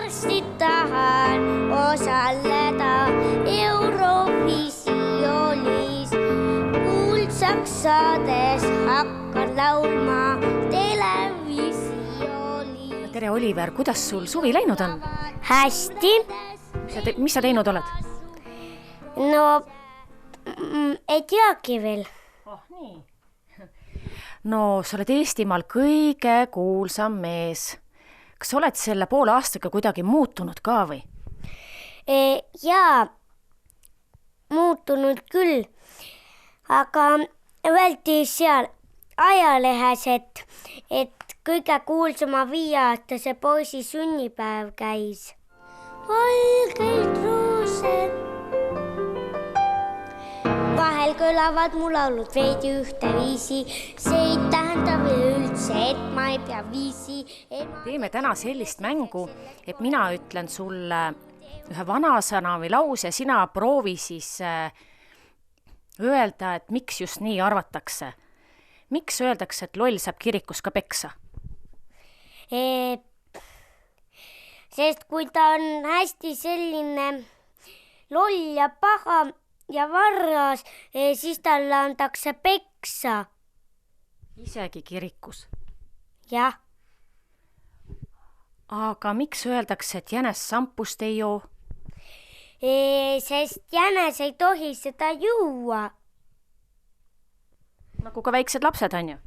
varsti tahan osaleda Eurovisioonis. Kuldsaks saades hakkan laulma televisioonis. Tere, Oliver, kuidas sul suvi läinud on? Hästi. Mis sa teinud oled? No, ei teagi veel. Nii. No, sa oled Eestimaal kõige kuulsam mees. Kas sa oled selle poole aastaga kuidagi muutunud ka või? Jaa, muutunud küll. Aga öeldi seal ajalehes, et kõige kuulsama 5-aastase poisi sünnipäev käis. Valged ruused. Vahel kõlavad mu laulud veidi ühteviisi. See ei tähenda üldse, et ma ei pea viisi. Teeme täna sellist mängu, et mina ütlen sulle ühe vanasõna või lause, sina proovi siis öelda, et miks just nii arvatakse. Miks öeldakse, et loll saab kirikus ka peksa? Sest kui ta on hästi selline loll ja paha ja varras, siis talle antakse peksa. Isegi kirikus? Jah. Aga miks öeldakse, et jänes sampust ei joo? Sest jänes ei tohi seda juua. Nagu ka väiksed lapsed on ju?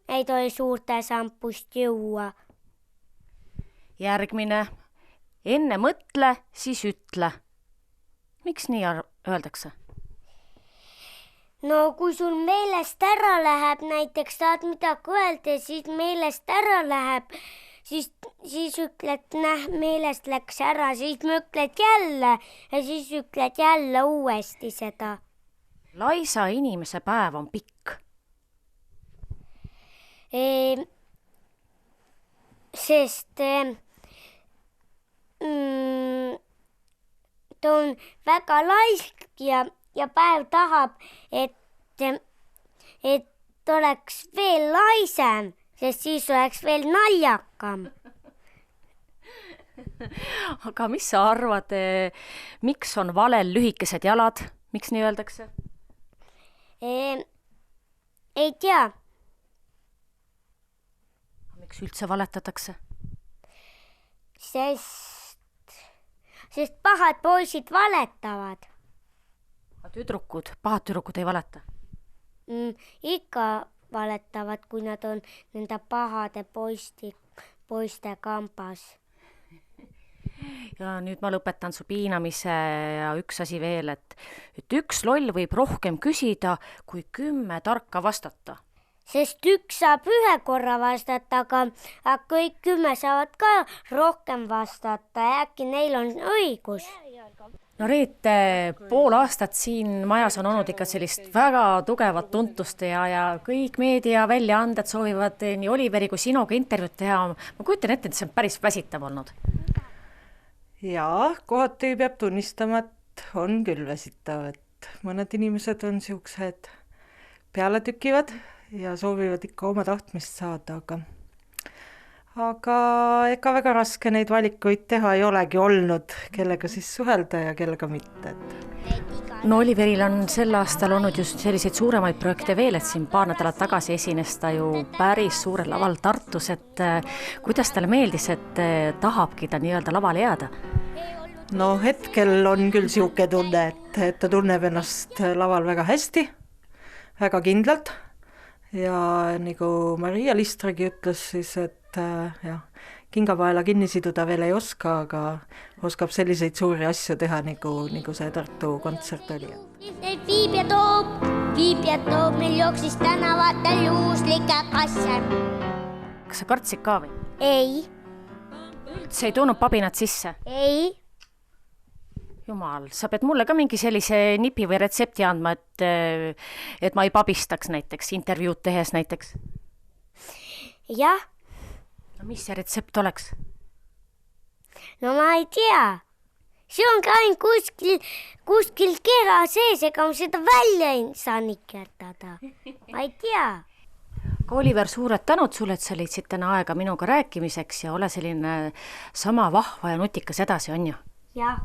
Ei tohi suurte sampust juua. Järgmine. Enne mõtle, siis ütle. Miks nii öeldakse? No kui sul meelest ära läheb, näiteks saad midagi öelda, siis meelest ära läheb, siis ütled, meelest läks ära, siis mõtled jälle ja siis ütled jälle uuesti seda. Laisa inimese päev on pikk. Sest ta on väga laisk ja päev tahab, et oleks veel laisem, sest siis oleks veel naljakam. Aga mis sa arvad, miks on valel lühikesed jalad? Miks nii öeldakse? Ei tea. Miks üldse valetatakse? Sest pahad poisid valetavad. Pahad tüdrukud ei valeta? Ikka valetavad, kui nad on nende pahade poiste kambas. Ja nüüd ma lõpetan su piinamise ja üks asi veel, et üks loll võib rohkem küsida, kui 10 tarka vastata. Sest üks saab 1 korra vastata, aga kõik 10 saavad ka rohkem vastata ja äkki neil on õigus. No Reet, pool aastat siin majas on olnud ikka sellist väga tugevat tuntust ja kõik meedia väljaanded soovivad nii Oliveri kui sinuga intervjuud teha. Ma kujutan ette, et see on päris väsitav olnud. Jaa, kohati peab tunnistama, et on küll väsitav, et mõned inimesed on siuksed peale tükivad ja soovivad ikka oma tahtmist saada, aga ega väga raske neid valikuid teha ei olegi olnud, kellega siis suhelda ja kellega mitte. No Oliveril on sel aastal olnud just selliseid suuremaid projekte veel, et siin paar nädalat tagasi esines ta ju päris suurel laval Tartus, et kuidas talle meeldis, et tahabki ta nii-öelda lavale jääda? No hetkel on küll siuke tunne, et ta tunneb ennast laval väga hästi, väga kindlalt ja nagu Maria Listragi ütles siis, et kingapaela kinni siduda veel ei oska, aga oskab selliseid suuri asju teha, nagu see Tartu kontsert oli. Viib ja toob, meil jooksis tänavatel juuslike kasse. Kas sa kartsid ka või? Ei. Üldse ei toonud pabinat sisse? Ei. Jumal, sa pead mulle ka mingi sellise nipi või retsepti andma, et ma ei pabistaks näiteks, intervjuud tehes näiteks. Jah. No mis see retsept oleks? No ma ei tea. See on ka ainult kuskil keha sees, ega ma seda välja ei saa nikertada. Ma ei tea. aga Oliver, suured tänud sulle, et sa leidsid täna aega minuga rääkimiseks ja ole selline sama vahva ja nutikas edasi, on ju? jah.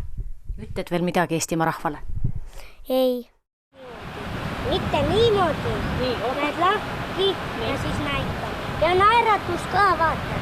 Ütled veel midagi Eestimaa rahvale? Ei. Mitte niimoodi. Need lahti ja siis näitan. Ja naeratus ka, vaata.